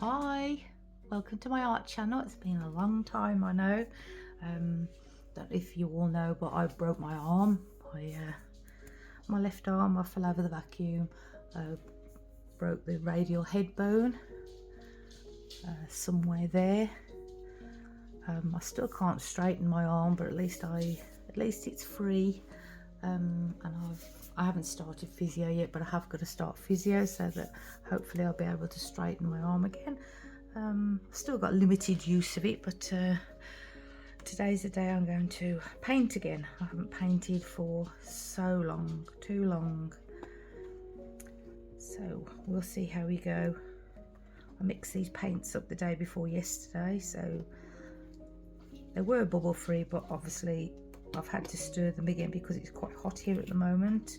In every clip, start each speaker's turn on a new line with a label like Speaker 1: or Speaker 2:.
Speaker 1: Hi, welcome to my art channel. It's been a long time, I know. Don't know if you all know, but I broke my arm. My left arm, I fell over the vacuum, broke the radial head bone somewhere there. I still can't straighten my arm, but at least it's free. And I haven't started physio yet, but I have got to start physio so that hopefully I'll be able to straighten my arm again. Still got limited use of it, but today's the day I'm going to paint again. I haven't painted for so long, too long. So we'll see how we go. I mixed these paints up the day before yesterday, so they were bubble free, but obviously I've had to stir them again because it's quite hot here at the moment.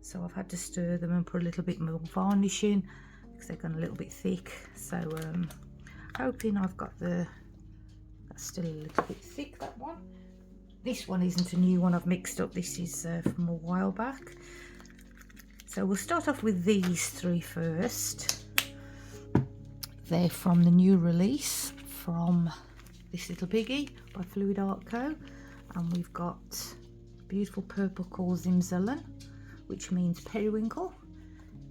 Speaker 1: So I've had to stir them and put a little bit more varnish in because they've gone a little bit thick. So hoping I've got that's still a little bit thick, that one. This one isn't a new one I've mixed up. This is from a while back. So we'll start off with these three first. They're from the new release from this little piggy by Fluid Art Co. And we've got beautiful purple called Zimzelen, which means periwinkle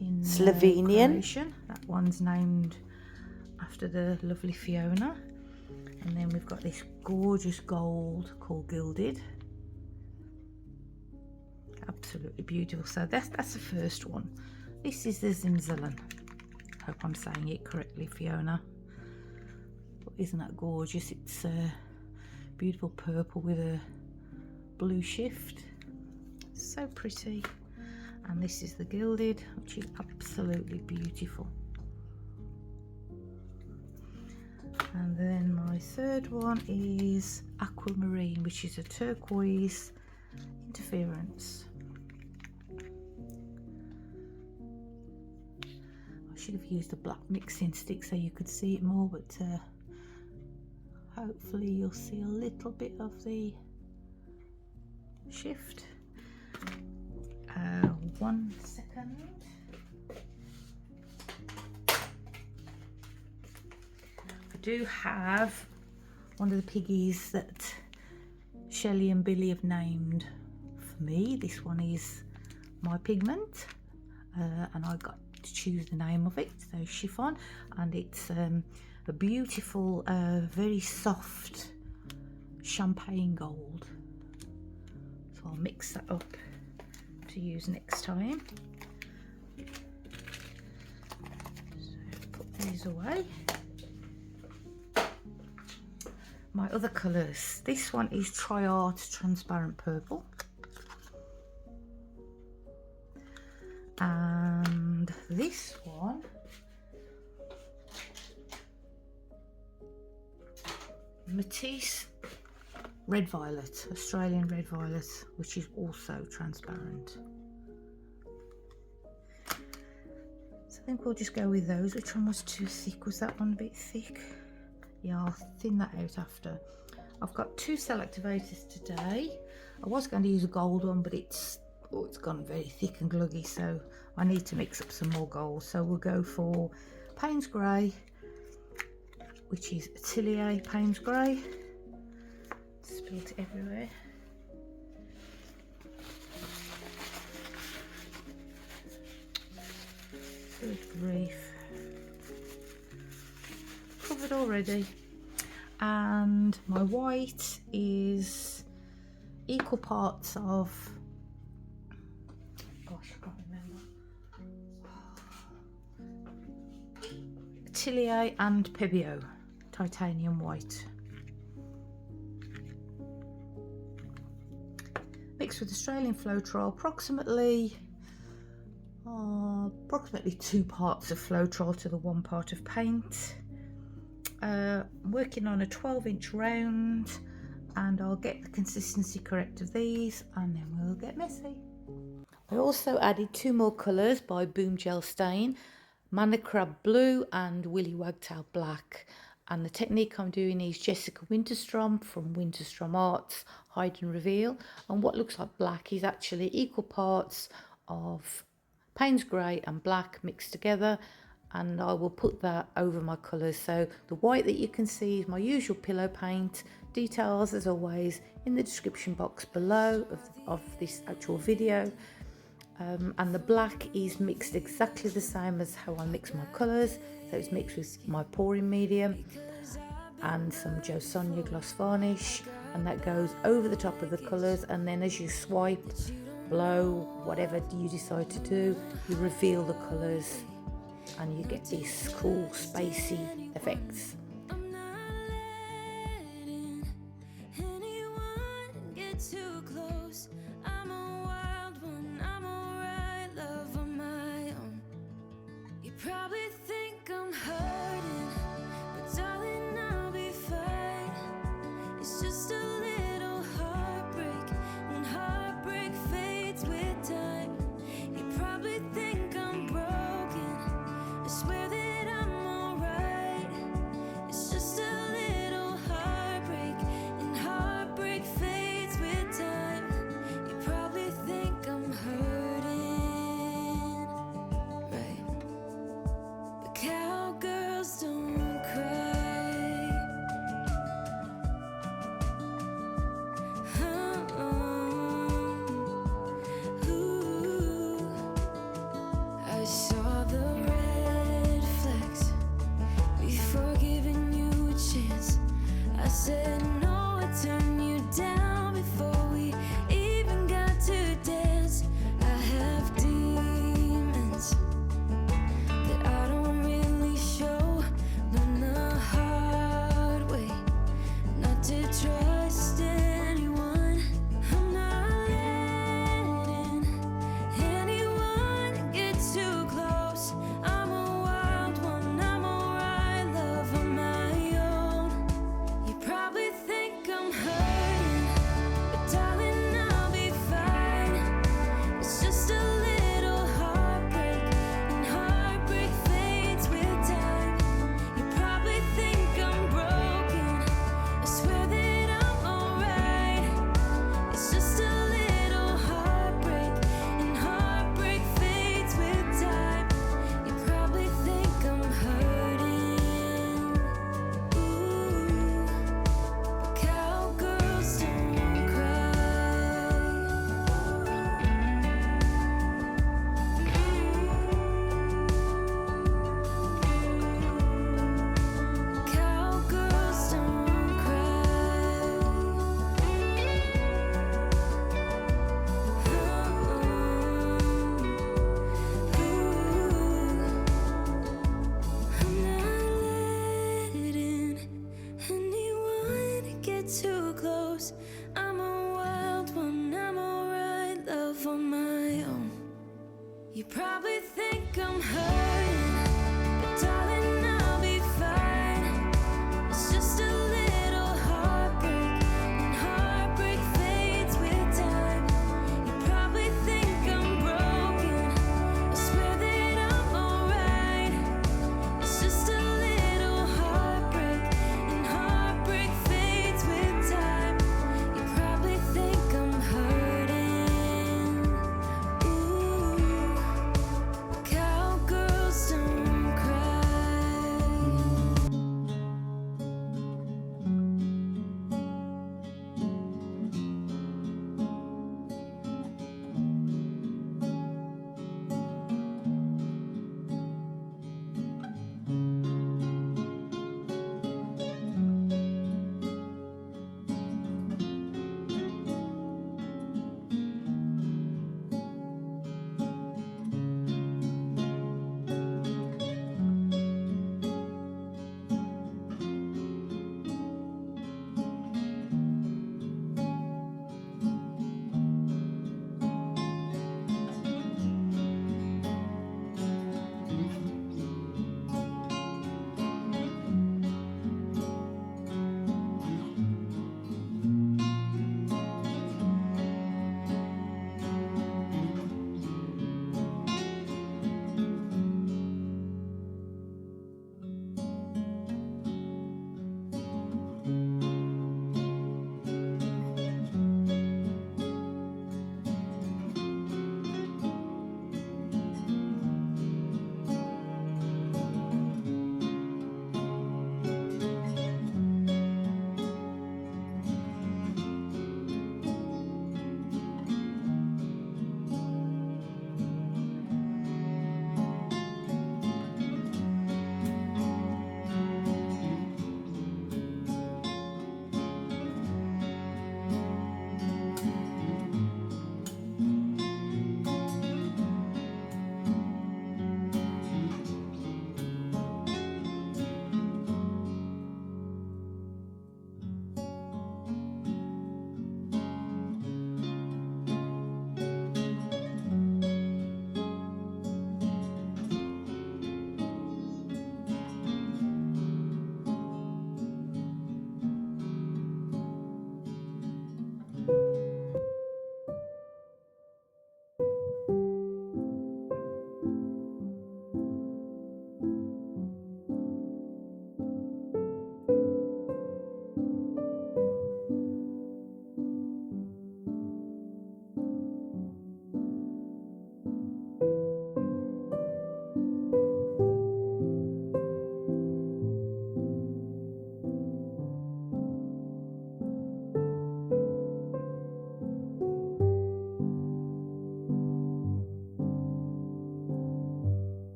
Speaker 1: in
Speaker 2: Slovenian.
Speaker 1: Croatian. That one's named after the lovely Fiona. And then we've got this gorgeous gold called Gilded. Absolutely beautiful. So that's the first one. This is the Zimzelen. Hope I'm saying it correctly, Fiona. But isn't that gorgeous? It's beautiful purple with a blue shift. So pretty. And this is the Gilded, which is absolutely beautiful. And then my third one is Aquamarine, which is a turquoise interference. I should have used a black mixing stick so you could see it more, but hopefully you'll see a little bit of the shift. 1 second. I do have one of the piggies that Shelley and Billy have named for me. This one is my pigment, and I got to choose the name of it. So Chiffon, and it's a beautiful, very soft champagne gold. So I'll mix that up to use next time. So put these away. My other colours. This one is Triart Transparent Purple. And this one Matisse Red Violet, Australian Red Violet, which is also transparent. So I think we'll just go with those. Which one was too thick? Was that one a bit thick? Yeah, I'll thin that out after. I've got 2 cell activators today. I was going to use a gold one, but it's gone very thick and gluggy, so I need to mix up some more gold. So we'll go for Paynes Grey, which is Triart Paynes Grey. Spilled it everywhere. Good grief. Covered already. And my white is equal parts of, gosh, I can't remember. Triart and Pebeo, titanium white. Mixed with Australian Floetrol, approximately 2 parts of Floetrol to the 1 part of paint. Working on a 12-inch round, and I'll get the consistency correct of these, and then we'll get messy. I also added 2 more colours by Boom Gel Stain, Mana Crab Blue and Willy Wagtail Black. And the technique I'm doing is Jessica Winterstrom from Winterstrom Arts, Hide and Reveal. And what looks like black is actually equal parts of Paynes Grey and black mixed together. and I will put that over my colours. So the white that you can see is my usual pillow paint. Details as always in the description box below of this actual video. And the black is mixed exactly the same as how I mix my colours. So it's mixed with my pouring medium and some Jo Sonja gloss varnish, and that goes over the top of the colours, and then as you swipe, blow, whatever you decide to do, you reveal the colours and you get these cool spacey effects.
Speaker 2: You probably think I'm hurt.